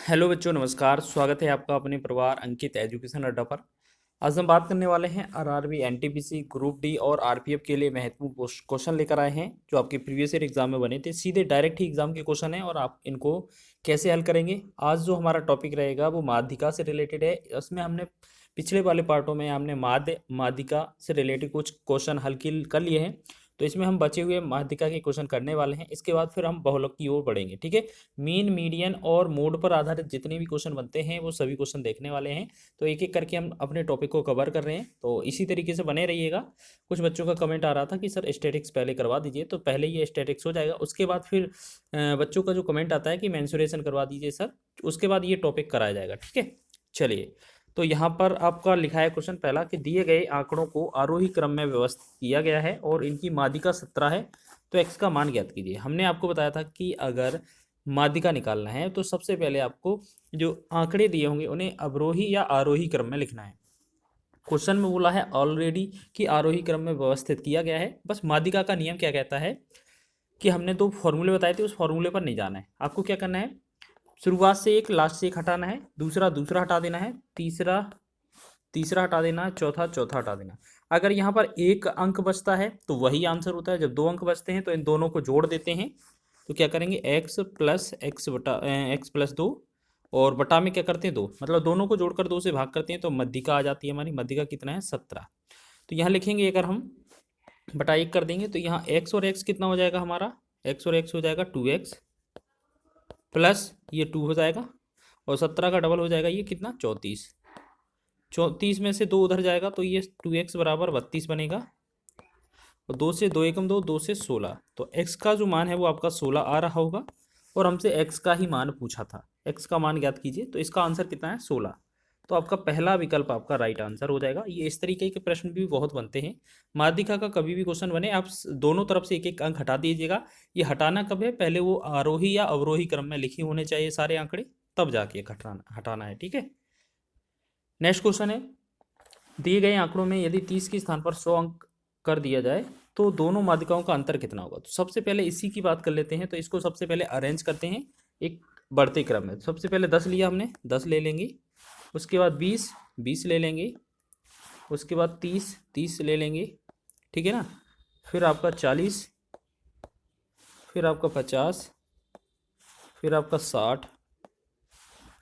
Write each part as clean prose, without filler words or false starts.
Hello बच्चों, नमस्कार। स्वागत है आपका अपने परिवार अंकित एजुकेशन अड्डा पर। आज हम बात करने वाले हैं आरआरबी, एनटीपीसी, ग्रुप डी और आरपीएफ के लिए महत्वपूर्ण क्वेश्चन लेकर आए हैं जो आपके प्रीवियस ईयर एग्जाम में बने थे। सीधे डायरेक्ट ही एग्जाम के क्वेश्चन हैं और आप इनको कैसे हल करेंगे। आज जो हमारा टॉपिक रहेगा वो माध्यिका से रिलेटेड है। उसमें हमने पिछले वाले पार्टों में हमने माध्यिका से रिलेटेड कुछ क्वेश्चन हल कर लिए हैं, तो इसमें हम बचे हुए माध्यिका के क्वेश्चन करने वाले हैं। इसके बाद फिर हम बहुलक की ओर बढ़ेंगे। ठीक है, मीन, मीडियन और मोड पर आधारित जितने भी क्वेश्चन बनते हैं वो सभी क्वेश्चन देखने वाले हैं। तो एक एक करके हम अपने टॉपिक को कवर कर रहे हैं, तो इसी तरीके से बने रहिएगा। कुछ बच्चों का कमेंट आ रहा था कि सर स्टैटिक्स पहले करवा दीजिए, तो पहले ये स्टैटिक्स हो जाएगा। उसके बाद फिर बच्चों का जो कमेंट आता है कि मेंसुरेशन करवा दीजिए सर, उसके बाद ये टॉपिक कराया जाएगा। ठीक है, चलिए। तो यहाँ पर आपका लिखा है क्वेश्चन पहला कि दिए गए आंकड़ों को आरोही क्रम में व्यवस्थित किया गया है और इनकी माध्यिका 17 है, तो x का मान ज्ञात कीजिए। हमने आपको बताया था कि अगर माध्यिका निकालना है तो सबसे पहले आपको जो आंकड़े दिए होंगे उन्हें अवरोही या आरोही क्रम में लिखना है। क्वेश्चन में बोला है ऑलरेडी कि आरोही क्रम में व्यवस्थित किया गया है। बस माध्यिका का नियम क्या कहता है कि हमने दो फॉर्मूले बताए थे, उस फॉर्मूले पर नहीं जाना है। आपको क्या करना है, शुरुआत से एक, लास्ट से एक हटाना है, दूसरा दूसरा हटा देना है, तीसरा तीसरा हटा देना है, चौथा चौथा हटा देना। अगर यहाँ पर एक अंक बचता है तो वही आंसर होता है। जब दो अंक बचते हैं तो इन दोनों को जोड़ देते हैं। तो क्या करेंगे, एक्स प्लस दो, और बटा में क्या करते हैं, दो, मतलब दोनों को जोड़कर दो से भाग करते हैं तो मध्यिका आ जाती है हमारी। मध्यिका कितना है, 17। तो यहाँ लिखेंगे, अगर हम बटा एक कर देंगे तो यहाँ एक्स और एक्स कितना हो जाएगा हमारा, एक्स और एक्स हो जाएगा 2x प्लस ये 2 हो जाएगा, और 17 का डबल हो जाएगा ये कितना, 34। 34 में से दो उधर जाएगा तो ये 2x बराबर 32 बनेगा, और दो से दो एकम दो, दो से 16। तो x का जो मान है वो आपका 16 आ रहा होगा, और हमसे x का ही मान पूछा था। x का मान ज्ञात कीजिए, तो इसका आंसर कितना है, 16। तो आपका पहला विकल्प आपका राइट आंसर हो जाएगा। ये इस तरीके के प्रश्न भी बहुत बनते हैं। माध्यिका का कभी भी क्वेश्चन बने, आप दोनों तरफ से एक एक अंक हटा दीजिएगा। ये हटाना कब है, पहले वो आरोही या अवरोही क्रम में लिखे होने चाहिए सारे आंकड़े, तब जाके हटाना है। ठीक है, नेक्स्ट क्वेश्चन है, दिए गए आंकड़ों में यदि 30 के स्थान पर 100 अंक कर दिया जाए तो दोनों माध्यिकाओं का अंतर कितना होगा। तो सबसे पहले इसी की बात कर लेते हैं। तो इसको सबसे पहले अरेंज करते हैं एक बढ़ते क्रम में। सबसे पहले 10 लिया हमने, 10 ले लेंगे। उसके बाद 20, 20 ले लेंगे। उसके बाद 30, 30 ले लेंगे। ठीक है ना, फिर आपका 40, फिर आपका 50, फिर आपका 60,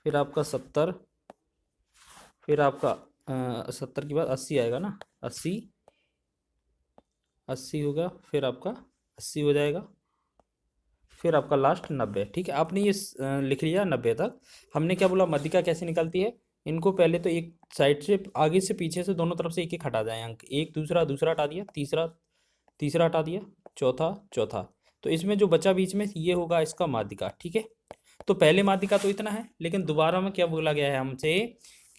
फिर आपका 70, फिर आपका 70 के बाद 80 आएगा ना, 80, 80 होगा, फिर आपका 80 हो जाएगा, फिर आपका लास्ट 90। ठीक है, आपने ये लिख लिया 90 तक। हमने क्या बोला, मध्यिका कैसे निकलती है। इनको पहले तो एक साइड से, आगे से पीछे से, दोनों तरफ से एक एक हटा जाए अंक। एक, दूसरा दूसरा हटा दिया, तीसरा तीसरा हटा दिया, चौथा चौथा। तो इसमें जो बचा बीच में ये होगा इसका माध्यिका। ठीक है, तो पहले माध्यिका तो इतना है, लेकिन दोबारा में क्या बोला गया है हमसे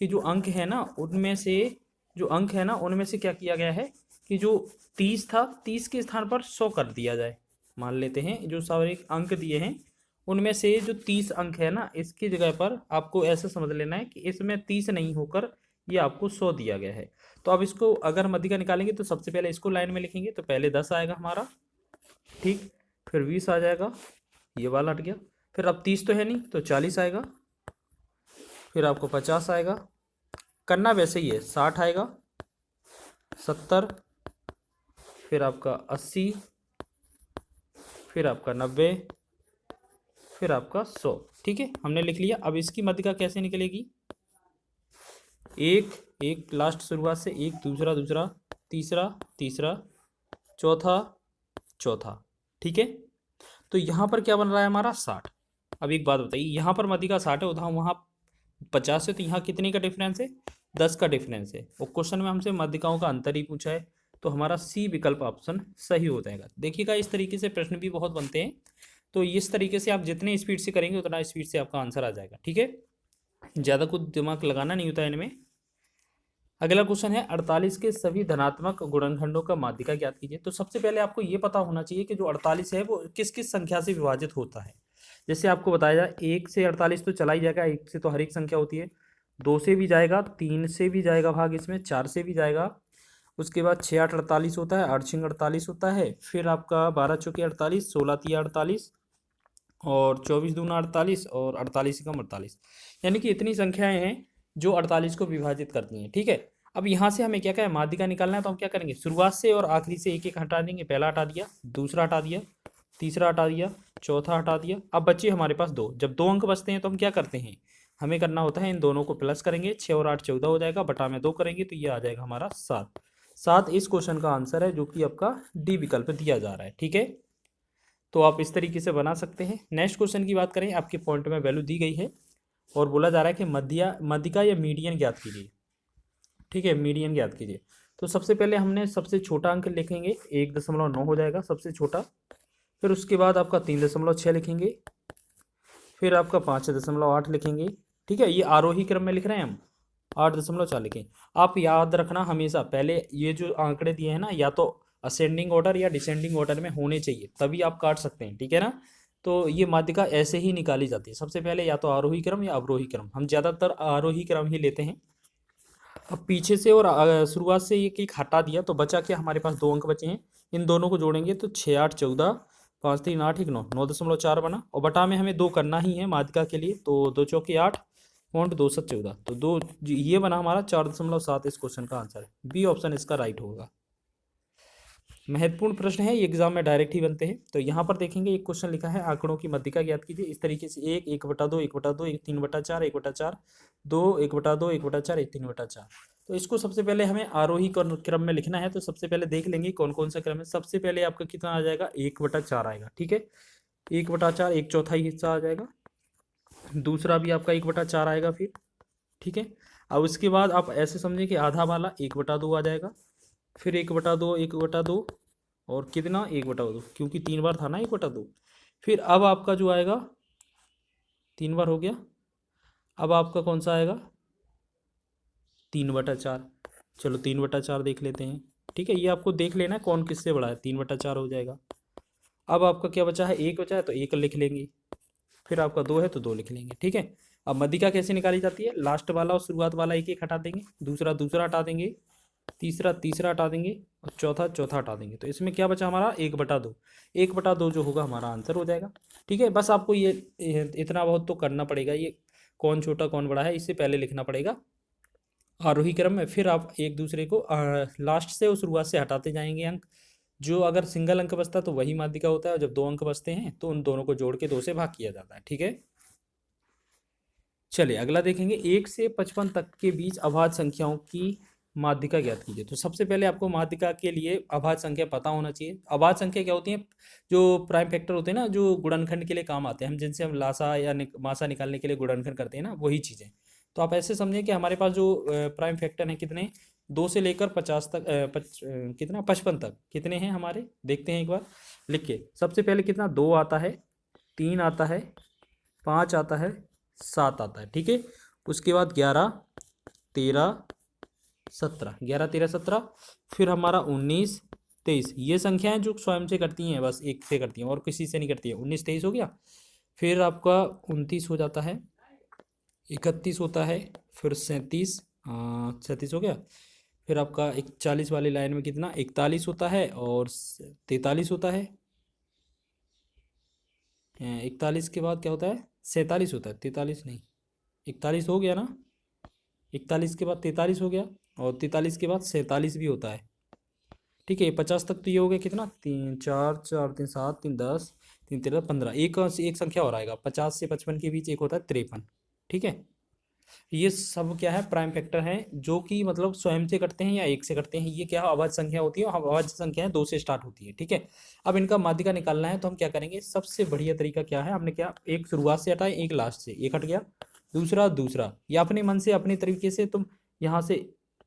कि जो अंक है ना उनमें से, जो अंक है ना उनमें से क्या किया गया है कि जो 30 था, 30 के स्थान पर 100 कर दिया जाए। मान लेते हैं जो सारे अंक दिए हैं उनमें से जो 30 अंक है ना, इसकी जगह पर आपको ऐसा समझ लेना है कि इसमें 30 नहीं होकर ये आपको 100 दिया गया है। तो अब इसको अगर मध्यिका निकालेंगे तो सबसे पहले इसको लाइन में लिखेंगे। तो पहले 10 आएगा हमारा, ठीक, फिर 20 आ जाएगा, ये वाला हट गया। फिर अब 30 तो है नहीं तो 40 आएगा, फिर आपको 50 आएगा, करना वैसे ही है, 60 आएगा, 70, फिर आपका 80, फिर आपका 90, फिर आपका 100। ठीक है, हमने लिख लिया। अब इसकी मध्यिका कैसे निकलेगी, एक एक लास्ट शुरुआत से, एक, दूसरा दूसरा, तीसरा तीसरा, चौथा चौथा। ठीक है, तो यहाँ पर क्या बन रहा है हमारा, 60। अब एक बात बताइए, यहाँ पर मध्यिका 60 है, उधर वहाँ 50 है, तो यहाँ कितने का डिफरेंस है, 10 का डिफरेंस है। और क्वेश्चन में हमसे मध्यिकाओं का अंतर ही पूछा है, तो हमारा सी विकल्प ऑप्शन सही हो जाएगा। देखिएगा, इस तरीके से प्रश्न भी बहुत बनते हैं। तो इस तरीके से आप जितने स्पीड से करेंगे उतना स्पीड से आपका आंसर आ जाएगा। ठीक है, ज़्यादा कुछ दिमाग लगाना नहीं होता है इनमें। अगला क्वेश्चन है, 48 के सभी धनात्मक गुणनखंडों का माध्यिका ज्ञात कीजिए। तो सबसे पहले आपको ये पता होना चाहिए कि जो 48 है वो किस किस संख्या से विभाजित होता है। जैसे आपको बताया जाए, 1 से 48 तो चला ही जाएगा, 1 से तो हर एक संख्या होती है, 2 से भी जाएगा, 3 से भी जाएगा भाग, इसमें 4 से भी जाएगा। उसके बाद 6 8 48 होता है, 8 6 48 होता है, फिर आपका 12 चौके 48, 16 तिया 48, और 24 दूना 48 और 48 कम 48, यानी कि इतनी संख्याएं हैं जो 48 को विभाजित करती हैं। ठीक है, अब यहाँ से हमें क्या क्या है, माध्यिका निकालना है, तो हम क्या करेंगे, शुरुआत से और आखिरी से एक एक हटा देंगे। पहला हटा दिया, दूसरा हटा दिया, तीसरा हटा दिया, चौथा हटा दिया। अब बचे हमारे पास दो। जब दो अंक बचते हैं तो हम क्या करते हैं, हमें करना होता है इन दोनों को प्लस करेंगे, 6 और 8 14 हो जाएगा, बटा में 2 करेंगे तो ये आ जाएगा हमारा 7। 7 इस क्वेश्चन का आंसर है, जो कि आपका डी विकल्प दिया जा रहा है। ठीक है, तो आप इस तरीके से बना सकते हैं। नेक्स्ट क्वेश्चन की बात करें, आपके पॉइंट में वैल्यू दी गई है और बोला जा रहा है कि मध्यिका या मीडियन ज्ञात कीजिए। ठीक है, मीडियन ज्ञात कीजिए। तो सबसे पहले हमने सबसे छोटा अंक लिखेंगे, 1.9 हो जाएगा सबसे छोटा। फिर उसके बाद आपका 3.6 लिखेंगे, फिर आपका 5.8 लिखेंगे। ठीक है, ये आरोही क्रम में लिख रहे हैं हम, 8.4 लिखें। आप याद रखना हमेशा, पहले ये जो आंकड़े दिए हैं ना, या तो असेंडिंग ऑर्डर या डिसेंडिंग ऑर्डर में होने चाहिए, तभी आप काट सकते हैं। ठीक है ना, तो ये माध्यिका ऐसे ही निकाली जाती है, सबसे पहले या तो आरोही क्रम या अवरोही क्रम। हम ज़्यादातर आरोही क्रम ही लेते हैं। अब पीछे से और शुरुआत से एक एक हटा दिया तो बचा क्या, हमारे पास दो अंक बचे हैं। इन दोनों को जोड़ेंगे तो 6 8 14, 5 3 8 1 9, 9.4 बना। और बटा में हमें 2 करना ही है माध्यिका के लिए, तो 2 चौके 8 पॉइंट 2 7 14, तो 2 ये बना हमारा 4.7। इस क्वेश्चन का आंसर है बी ऑप्शन इसका राइट होगा। महत्वपूर्ण प्रश्न है, ये एग्जाम में डायरेक्ट ही बनते हैं। तो यहाँ पर देखेंगे एक क्वेश्चन लिखा है, आंकड़ों की मध्यिका ज्ञात कीजिए। इस तरीके से 1 1/2 1/2 1 3/4 1/4 2 1/2 1/4 1 3/4। तो इसको सबसे पहले हमें आरोही क्रम में लिखना है। तो सबसे पहले देख लेंगे कौन कौन सा क्रम है। सबसे पहले आपका कितना आ जाएगा, 1/4 आएगा। ठीक है, 1/4 एक चौथाई हिस्सा आ जाएगा। दूसरा भी आपका 1/4 आएगा फिर। ठीक है, अब उसके बाद आप ऐसे समझें कि आधा वाला 1/2 आ जाएगा, फिर 1/2 1/2 और कितना 1/2, क्योंकि 3 बार था ना 1/2। फिर अब आपका जो आएगा 3 बार हो गया, अब आपका कौन सा आएगा 3/4। चलो 3/4 देख लेते हैं। ठीक है, ये आपको देख लेना है कौन किससे बड़ा है, 3/4 हो जाएगा। अब आपका क्या बचा है, 1 बचा है तो 1 लिख लेंगे, फिर आपका 2 है तो 2 लिख लेंगे। ठीक है, अब मध्यिका कैसे निकाली जाती है, लास्ट वाला और शुरुआत वाला एक एक हटा देंगे, दूसरा दूसरा हटा देंगे, तीसरा तीसरा हटा देंगे और चौथा चौथा हटा देंगे। तो इसमें क्या बचा हमारा 1/2। 1/2 जो होगा हमारा आंसर हो जाएगा। ठीक है, बस आपको ये इतना बहुत तो करना पड़ेगा, ये कौन छोटा कौन बड़ा है इससे पहले लिखना पड़ेगा आरोही क्रम में। फिर आप एक दूसरे को लास्ट से और शुरुआत से हटाते जाएंगे अंक। जो अगर सिंगल अंक बचता तो वही माध्यिका होता है, और जब दो अंक बचते हैं तो उन दोनों को जोड़ के 2 से भाग किया जाता है। ठीक है, चलिए अगला देखेंगे, 1 से 55 तक के बीच अभाज्य संख्याओं की माध्यिका ज्ञात कीजिए। तो सबसे पहले आपको माध्यिका के लिए अभाज्य संख्या पता होना चाहिए। अभाज्य संख्या क्या होती है, जो प्राइम फैक्टर होते हैं ना, जो गुणनखंड के लिए काम आते हैं, हम जिनसे हम लासा या मासा निकालने के लिए गुणनखंड करते हैं ना, वही चीज़ें। तो आप ऐसे समझें कि हमारे पास जो प्राइम फैक्टर हैं कितने, 2 से लेकर 50 तक, कितना 55 तक कितने हैं हमारे, देखते हैं एक बार लिख के। सबसे पहले कितना, 2 आता है, 3 आता है, 5 आता है, 7 आता है। ठीक है, उसके बाद 11 13 17, 11 13 17, फिर हमारा 19 23। ये संख्याएं जो स्वयं से करती हैं, बस एक से करती हैं और किसी से नहीं करती है। 19 23 हो गया, फिर आपका 29 हो जाता है, 31 होता है, फिर 37 37 हो गया, फिर आपका 41 वाली लाइन में कितना 41 होता है और 43 होता है। 41 के बाद क्या होता है, 47 होता है, 43 नहीं, 41 हो गया ना, 41 के बाद 43 हो गया और 43 के बाद 47 भी होता है। ठीक है, 50 तक तो ये हो गया कितना, 3 4 4 3 7 3 10 3 13 15, एक संख्या और आएगा 50 से 55 के बीच, एक होता है 53। ठीक है, ये सब क्या है, प्राइम फैक्टर हैं, जो कि मतलब स्वयं से करते हैं या एक से करते हैं। ये क्या अभाज्य संख्या होती है, अभाज्य संख्याएं 2 से स्टार्ट होती है। ठीक है, अब इनका माध्यिका निकालना है तो हम क्या करेंगे, सबसे बढ़िया तरीका क्या है, हमने क्या एक शुरुआत से हटाए, एक लास्ट से, एक हट गया, दूसरा दूसरा, या अपने मन से अपने तरीके से तुम यहाँ से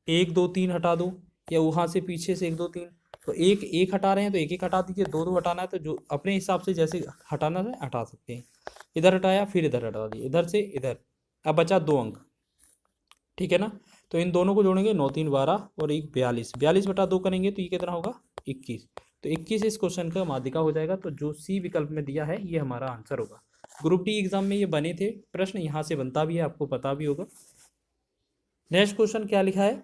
1 2 3 हटा दो, या वहाँ से पीछे से 1 2 3। तो एक एक हटा रहे हैं तो एक एक हटा दीजिए, दो दो हटाना है तो जो अपने हिसाब से जैसे हटाना है हटा सकते हैं। इधर हटाया फिर इधर हटा दिया, इधर से इधर, अब बचा 2 अंक। ठीक है ना, तो इन दोनों को जोड़ेंगे, 9 3 12 और 1 42, 42/2 करेंगे तो ये कितना होगा 21। तो 21 इस क्वेश्चन का माध्यिका हो जाएगा। तो जो सी विकल्प में दिया है ये हमारा आंसर होगा। ग्रुप डी एग्जाम में ये बने थे प्रश्न, यहाँ से बनता भी है, आपको पता भी होगा। नेक्स्ट क्वेश्चन क्या लिखा है,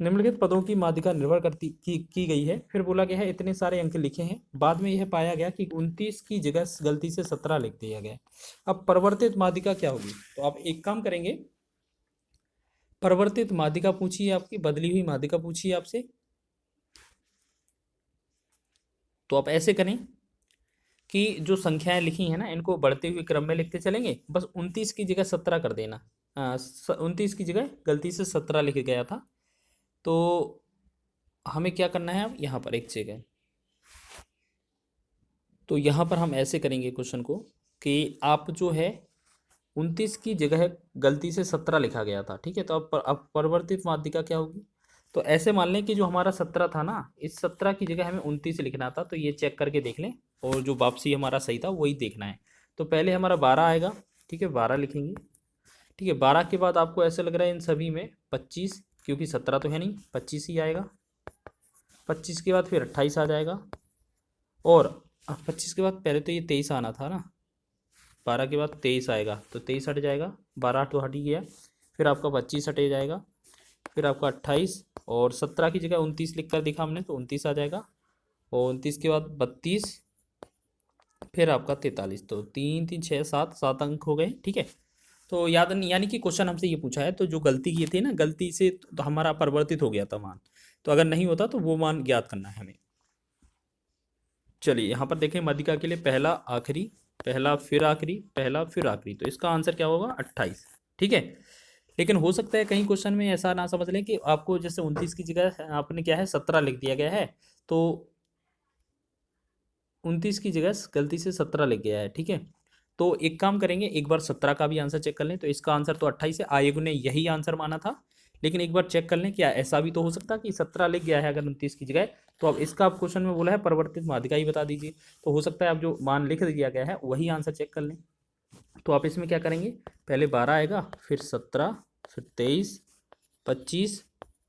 निम्नलिखित पदों की माध्यिका निर्भर करती की गई है। फिर बोला गया है इतने सारे अंक लिखे हैं, बाद में यह पाया गया कि 29 की जगह गलती से 17 लिख दिया गया। अब परिवर्तित माध्यिका क्या होगी, तो आप एक काम करेंगे, परिवर्तित माध्यिका पूछिए, आपकी बदली हुई माध्यिका पूछिए आपसे, तो आप ऐसे करें कि जो संख्याएं लिखी हैं ना इनको बढ़ते हुए क्रम में लिखते चलेंगे, बस 29 की जगह 17 कर देना। 29 की जगह गलती से 17 लिख गया था, तो हमें क्या करना है अब यहाँ पर एक जगह, तो यहाँ पर हम ऐसे करेंगे क्वेश्चन को कि आप जो है 29 की जगह गलती से 17 लिखा गया था, ठीक है, तो अब परिवर्तित माध्यिका क्या होगी, तो ऐसे मान लें कि जो हमारा 17 था ना, इस 17 की जगह हमें 29 लिखना था, तो ये चेक करके देख लें, और जो वापसी हमारा सही था वही देखना है। तो पहले हमारा 12 आएगा, ठीक है, 12 लिखेंगे, ठीक है। 12 के बाद आपको ऐसे लग रहा है इन सभी में 25, क्योंकि 17 तो है नहीं, 25 ही आएगा। 25 के बाद फिर 28 आ जाएगा, और 25 के बाद पहले तो ये 23 आना था ना, 12 के बाद 23 आएगा, तो 23 हट जाएगा, 12 तो हट ही गया, फिर आपका 25 हटे जाएगा, फिर आपका 28, और 17 की जगह 29 लिख कर दिखा हमने, तो 29 आ जाएगा, और 29 के बाद 32, फिर आपका 43, तो 3 3 6 7 7 अंक हो गए, ठीक है। तो याद नहीं, यानी कि क्वेश्चन हमसे ये पूछा है, तो जो गलती की थी ना, गलती से तो हमारा परिवर्तित हो गया था मान, तो अगर नहीं होता तो वो मान ज्ञात करना है हमें। चलिए यहाँ पर देखें, माध्यिका के लिए पहला आखिरी, पहला फिर आखिरी, पहला फिर आखिरी, तो इसका आंसर क्या होगा 28, ठीक है। लेकिन हो सकता है कहीं क्वेश्चन में ऐसा ना समझ लें कि आपको जैसे 29 की जगह आपने क्या है 17 लिख दिया गया है, तो 29 की जगह गलती से 17 लिख गया है, ठीक है। तो एक काम करेंगे, एक बार 17 का भी आंसर चेक कर लें, तो इसका आंसर तो 28 है, आयोग ने यही आंसर माना था, लेकिन एक बार चेक कर लें क्या ऐसा भी तो हो सकता है कि 17 लिख गया है अगर 29 की जगह, तो अब इसका आप क्वेश्चन में बोला है परिवर्तित माध्यिका ही बता दीजिए, तो हो सकता है आप जो मान लिख दिया गया है वही आंसर चेक कर लें। तो आप इसमें क्या करेंगे, पहले 12 आएगा, फिर 17, फिर 23, 25,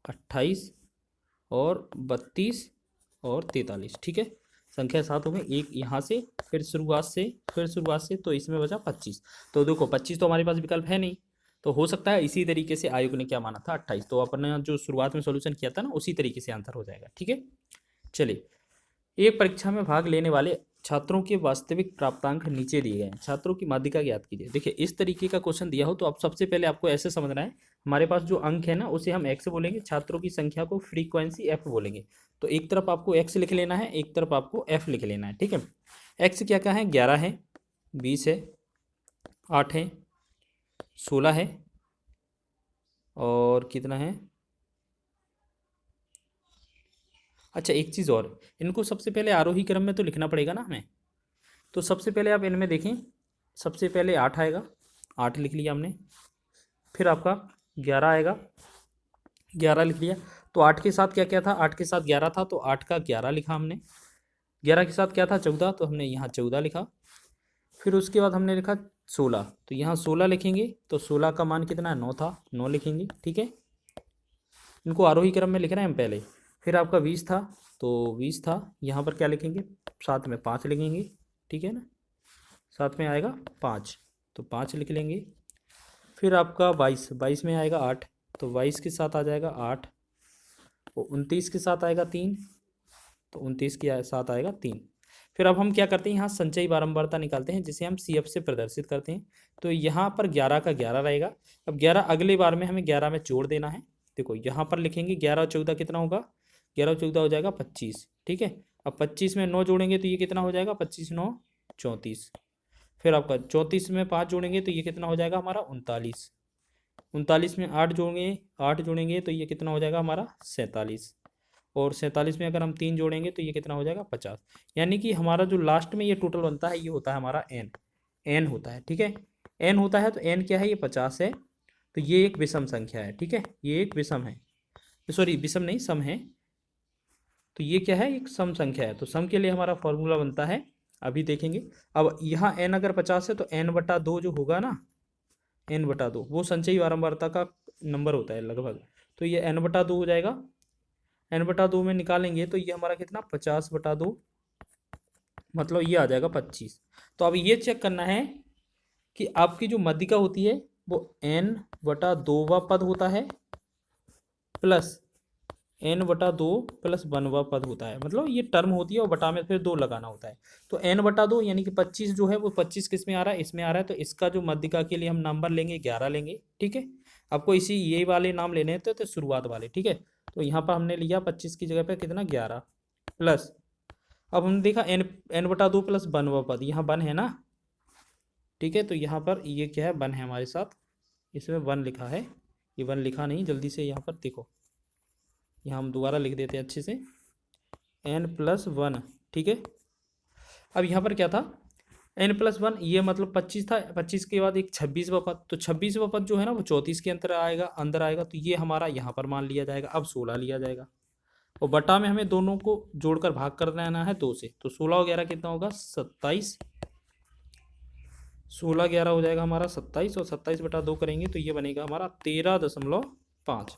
28, और 32, और 43, ठीक है। संख्या 7 हो गई, एक यहाँ से, फिर शुरुआत से तो इसमें बचा 25, तो देखो 25 तो हमारे पास विकल्प है नहीं, तो हो सकता है इसी तरीके से आयोग ने क्या माना था 28, तो अपने जो शुरुआत में सॉल्यूशन किया था ना उसी तरीके से आंसर हो जाएगा, ठीक है। चलिए, एक परीक्षा में भाग लेने वाले छात्रों के वास्तविक प्राप्तांक नीचे दिए गए हैं, छात्रों की माध्यिका ज्ञात कीजिए। देखिए इस तरीके का क्वेश्चन दिया हो तो आप सबसे पहले आपको ऐसे समझना है, हमारे पास जो अंक है ना उसे हम एक्स बोलेंगे, छात्रों की संख्या को फ्रीक्वेंसी एफ बोलेंगे, तो एक तरफ आपको एक्स लिख लेना है, एक तरफ आपको एफ लिख लेना है, ठीक है। एक्स क्या क्या है, 11 है, 20 है, 8 है, 16 है, और कितना है, अच्छा एक चीज़ और, इनको सबसे पहले आरोही क्रम में तो लिखना पड़ेगा ना हमें, तो सबसे पहले आप इनमें देखें, सबसे पहले 8 आएगा, 8 लिख लिया हमने, फिर आपका 11 आएगा, 11 लिख लिया, तो 8 के साथ क्या क्या था, 8 के साथ 11 था, तो 8 का 11 लिखा हमने, 11 के साथ क्या था 14, तो हमने यहाँ 14 लिखा, फिर उसके बाद हमने लिखा 16, तो यहाँ 16 लिखेंगे, तो 16 का मान कितना है 9 था, 9 लिखेंगे, ठीक है। इनको आरोही क्रम में लिख रहे हैं हम पहले, फिर आपका 20 था, तो 20 था, यहाँ पर क्या लिखेंगे, साथ में 5 लिखेंगे, ठीक है ना, साथ में आएगा 5, तो 5 लिख लेंगे, फिर आपका 22, 22 में आएगा 8, तो 22 के साथ आ जाएगा 8, और 29 के साथ आएगा 3, तो 29 के साथ आएगा 3। फिर अब हम क्या करते हैं, यहाँ संचयी बारंबारता निकालते हैं, जिसे हम CF से प्रदर्शित करते हैं, तो यहाँ पर 11 का 11 रहेगा, अब 11 अगले बार में हमें 11 में जोड़ देना है, देखो यहाँ पर लिखेंगे 11 और 14 कितना होगा, 11 और 14 हो जाएगा 25, ठीक है। अब 25 में 9 जोड़ेंगे तो ये कितना हो जाएगा, 25 9 34, फिर आपका 34 में 5 जोड़ेंगे तो ये कितना हो जाएगा हमारा 39, 39 में 8 जोड़ेंगे, 8 जोड़ेंगे तो ये कितना हो जाएगा हमारा 47, और 47 में अगर हम 3 जोड़ेंगे तो ये कितना हो जाएगा 50, यानी कि हमारा जो लास्ट में ये टोटल बनता है ये होता है हमारा एन होता है, ठीक है। एन होता है तो एन क्या है, ये 50 है, तो ये एक विषम संख्या है, ठीक है, ये एक विषम है, सॉरी विषम नहीं सम है, तो ये क्या है, एक सम संख्या है, तो सम के लिए हमारा फॉर्मूला बनता है, अभी देखेंगे। अब यहाँ एन अगर 50 है तो n/2 जो होगा ना, n/2 वो संचयी बारंबारता का नंबर होता है लगभग, तो ये n/2 हो जाएगा, n/2 में निकालेंगे तो ये हमारा कितना 50/2, मतलब ये आ जाएगा 25। तो अब ये चेक करना है कि आपकी जो माध्यिका होती है वो n/2वां पद होता है प्लस एन बटा दो प्लस बनवा पद होता है, मतलब ये टर्म होती है और बटा में फिर 2 लगाना होता है। तो एन बटा दो यानी कि 25 जो है वो 25 किस में आ रहा है, इसमें आ रहा है, तो इसका जो मध्यिका के लिए हम नंबर लेंगे 11 लेंगे। ठीक है, आपको इसी ये वाले नाम लेने हैं तो शुरुआत वाले। ठीक है, तो यहाँ पर हमने लिया 25 की जगह पे कितना 11 प्लस, अब हमने देखा एन एन बटा दो प्लस बनवा पद, यहाँ बन है ना। ठीक है, तो यहाँ पर ये क्या है, वन है हमारे साथ, इसमें वन लिखा है, ये वन लिखा नहीं, जल्दी से यहाँ पर देखो, यहाँ हम दोबारा लिख देते हैं अच्छे से, एन प्लस वन। ठीक है, अब यहाँ पर क्या था, एन प्लस वन, ये मतलब 25 था, 25 के बाद एक 26वां पद, तो 26वां पद जो है ना वो 34 के अंदर आएगा, तो ये हमारा यहाँ पर मान लिया जाएगा। अब 16 लिया जाएगा और बटा में हमें दोनों को जोड़कर भाग कर देना है 2 से, तो 16 और 11 कितना होगा 27, 16 11 हो जाएगा हमारा 27, और 27 बटा 2 करेंगे तो ये बनेगा हमारा 13.5,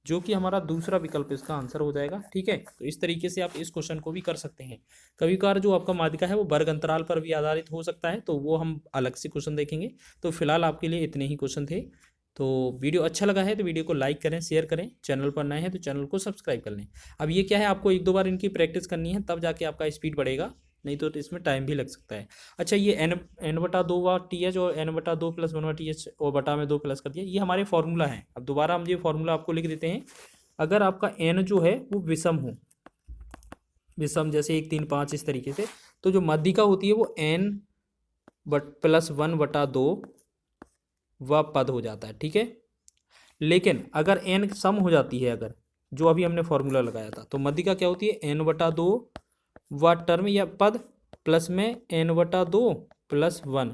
जो कि हमारा दूसरा विकल्प इसका आंसर हो जाएगा। ठीक है, तो इस तरीके से आप इस क्वेश्चन को भी कर सकते हैं। कभी कभार जो आपका माध्यिका है वो वर्ग अंतराल पर भी आधारित हो सकता है, तो वो हम अलग से क्वेश्चन देखेंगे। तो फिलहाल आपके लिए इतने ही क्वेश्चन थे। तो वीडियो अच्छा लगा है तो वीडियो को लाइक करें, शेयर करें, चैनल पर नए हैं तो चैनल को सब्सक्राइब कर लें। अब ये क्या है, आपको 1-2 बार इनकी प्रैक्टिस करनी है, तब जाके आपका स्पीड बढ़ेगा, नहीं तो इसमें टाइम भी लग सकता है। अच्छा, ये एन बटा 2 व टी एच और एन बटा 2 प्लस 1 व टी एच और बटा में 2 प्लस कर दिया, ये हमारे फॉर्मूला हैं। अब दोबारा हम ये फॉर्मूला आपको लिख देते हैं। अगर आपका एन जो है वो विषम हो, विषम जैसे 1 3 5 इस तरीके से, तो जो माध्यिका होती है वो एन प्लस 1 बटा 2 व पद हो जाता है। ठीक है, लेकिन अगर एन सम हो जाती है, अगर जो अभी हमने फॉर्मूला लगाया था, तो माध्यिका क्या होती है, एन बटा 2 व टर्म या पद प्लस में एन बटा 2 प्लस 1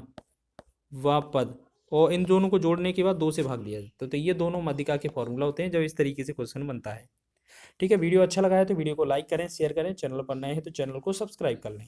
व पद, और इन दोनों को जोड़ने के बाद 2 से भाग दिया जाता है। तो ये दोनों माध्यिका के फॉर्मूला होते हैं जब इस तरीके से क्वेश्चन बनता है। ठीक है, वीडियो अच्छा लगा है तो वीडियो को लाइक करें, शेयर करें, चैनल पर नए हैं तो चैनल को सब्सक्राइब कर लें।